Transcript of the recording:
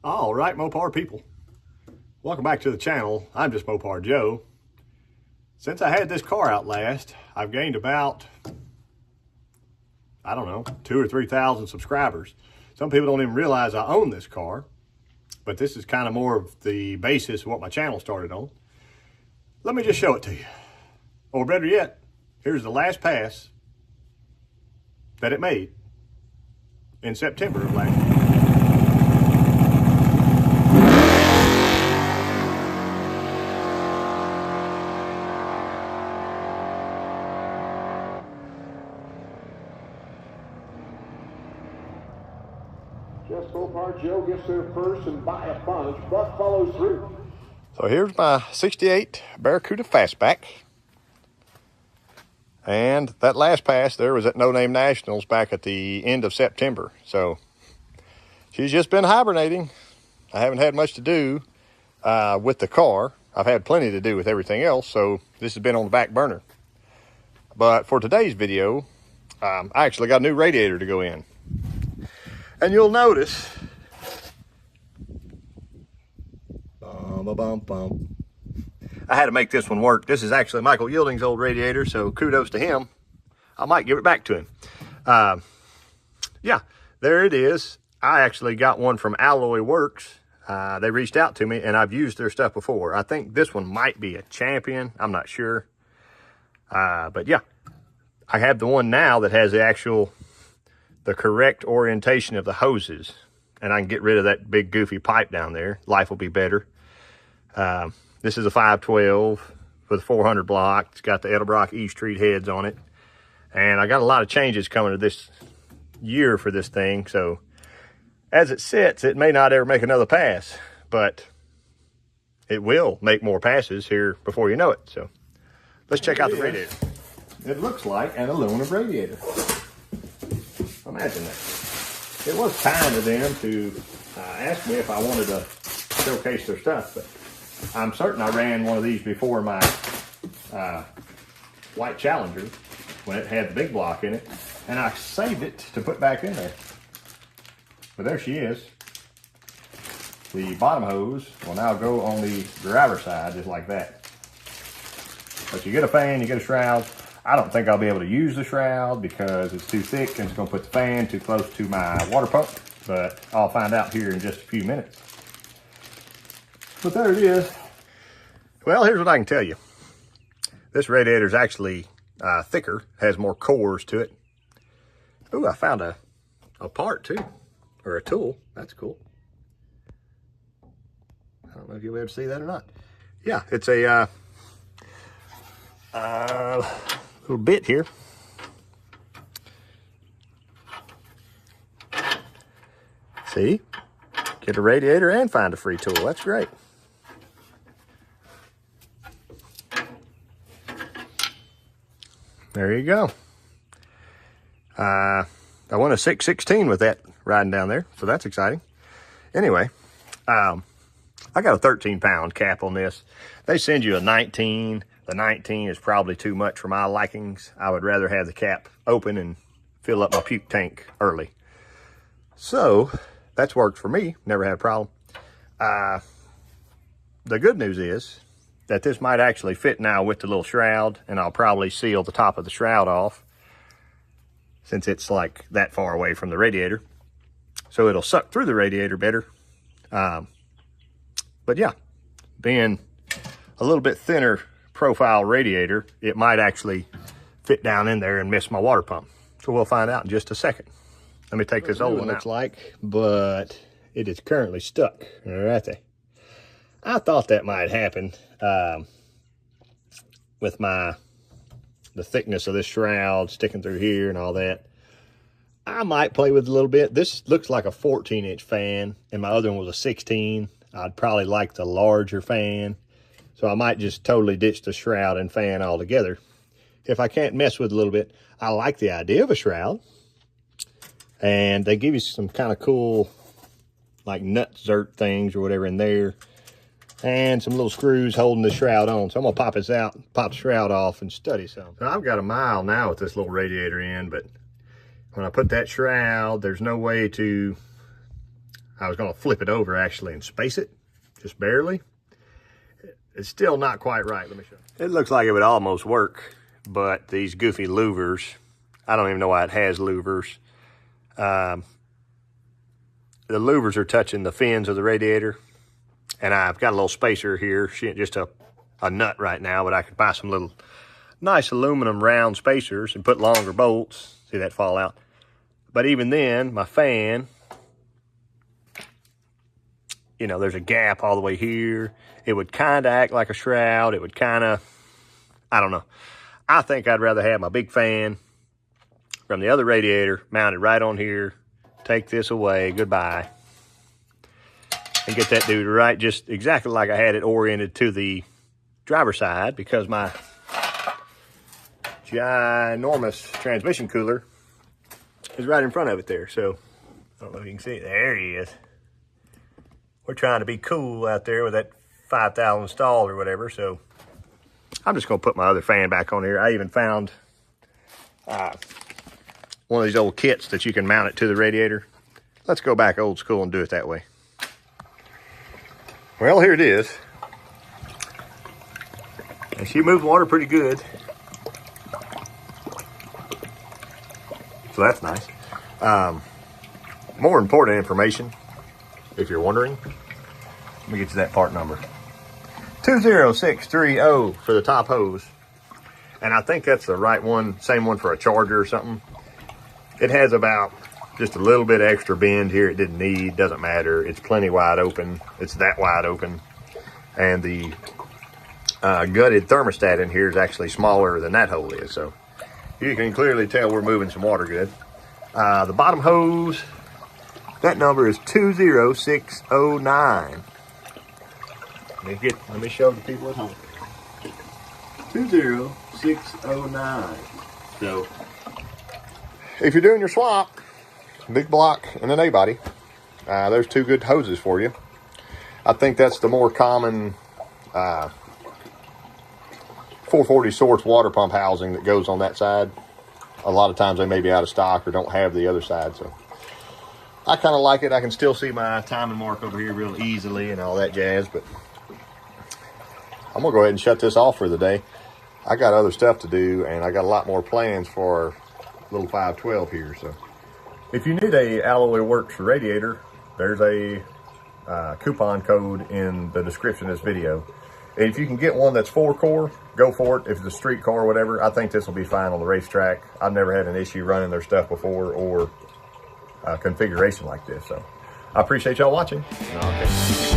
All right, Mopar people, welcome back to the channel. I'm just Mopar Joe. Since I had this car out last, I've gained about, I don't know, 2,000 or 3,000 subscribers. Some people don't even realize I own this car, but this is kind of more of the basis of what my channel started on. Let me just show it to you. Or better yet, here's the last pass that it made in September of last year. Just Mopar Joe gets there first and by a bunch, but follows through. So here's my 68 Barracuda Fastback. And that last pass there was at No Name Nationals back at the end of September. So she's just been hibernating. I haven't had much to do with the car. I've had plenty to do with everything else, so this has been on the back burner. But for today's video, I actually got a new radiator to go in. And you'll notice, I had to make this one work. This is actually Michael Yielding's old radiator, so kudos to him. I might give it back to him. Yeah, there it is. I actually got one from AlloyWorks. They reached out to me, and I've used their stuff before. I think this one might be a Champion. I'm not sure. But yeah, I have the one now that has the correct orientation of the hoses, and I can get rid of that big goofy pipe down there. Life will be better. This is a 512 with a 400 block. It's got the Edelbrock East Street heads on it, and I got a lot of changes coming to this year for this thing. So as it sits, it may not ever make another pass, but it will make more passes here before you know it. So let's check out the radiator. It looks like an aluminum radiator. Imagine that. It was kind of them to ask me if I wanted to showcase their stuff, but I'm certain I ran one of these before my white Challenger when it had the big block in it, and I saved it to put back in there. But there she is. The bottom hose will now go on the driver's side just like that. But you get a fan, you get a shroud. I don't think I'll be able to use the shroud because it's too thick and it's going to put the fan too close to my water pump, but I'll find out here in just a few minutes. But there it is. Well, here's what I can tell you. This radiator is actually thicker, has more cores to it. Ooh, I found a part too, or a tool. That's cool. I don't know if you'll be able to see that or not. Yeah, it's a little bit here. See? Get a radiator and find a free tool. That's great. There you go. I won a 616 with that riding down there, so that's exciting. Anyway, I got a 13-pound cap on this. They send you a 19. The 19 is probably too much for my likings. I would rather have the cap open and fill up my puke tank early. So that's worked for me. Never had a problem. The good news is that this might actually fit now with the little shroud, and I'll probably seal the top of the shroud off since it's like that far away from the radiator. So it'll suck through the radiator better. But yeah, being a little bit thinner profile radiator, it might actually fit down in there and miss my water pump. So we'll find out in just a second. Let me take this old one out. Looks like, but it is currently stuck right there. I thought that might happen with the thickness of this shroud sticking through here and all that. I might play with it a little bit. This looks like a 14-inch fan, and my other one was a 16. I'd probably like the larger fan. So I might just totally ditch the shroud and fan altogether. If I can't mess with it a little bit, I like the idea of a shroud. And they give you some kind of cool, like nut zert things or whatever in there. And some little screws holding the shroud on. So I'm gonna pop this out, pop the shroud off and study some. Now, I've got a mile now with this little radiator in, but when I put that shroud, there's no way to I was going to flip it over actually and space it, just barely. It's still not quite right. Let me show you. It looks like it would almost work, but these goofy louvers, I don't even know why it has louvers. The louvers are touching the fins of the radiator, and I've got a little spacer here, just a nut right now, but I could buy some little nice aluminum round spacers and put longer bolts. See that fall out? But even then, my fan, you know, there's a gap all the way here. It would kind of act like a shroud. It would kind of, I don't know. I think I'd rather have my big fan from the other radiator mounted right on here. Take this away, goodbye. And get that dude right just exactly like I had it oriented to the driver's side, because my ginormous transmission cooler is right in front of it there. So, I don't know if you can see it. There he is. We're trying to be cool out there with that 5,000 stall or whatever. So, I'm just going to put my other fan back on here. I even found one of these old kits that you can mount it to the radiator. Let's go back old school and do it that way. Well, here it is. And she moves water pretty good. So that's nice. More important information, if you're wondering. Let me get you that part number. 20630 for the top hose. And I think that's the right one, same one for a charger or something. It has about just a little bit extra bend here it didn't need, doesn't matter. It's plenty wide open. It's that wide open. And the gutted thermostat in here is actually smaller than that hole is. So you can clearly tell we're moving some water good. The bottom hose, that number is 20609. Let me show the people at home. 20609. So if you're doing your swap, big block and an A-body, there's two good hoses for you. I think that's the more common 440 Source water pump housing that goes on that side. A lot of times they may be out of stock or don't have the other side, so I kind of like it. I can still see my timing mark over here real easily and all that jazz, but I'm gonna go ahead and shut this off for the day. I got other stuff to do, and I got a lot more plans for little 512 here. So if you need a AlloyWorks radiator, there's a coupon code in the description of this video. And if you can get one that's 4-core, go for it. If it's a street car or whatever, I think this will be fine on the racetrack. I've never had an issue running their stuff before, or configuration like this. So I appreciate y'all watching. Okay.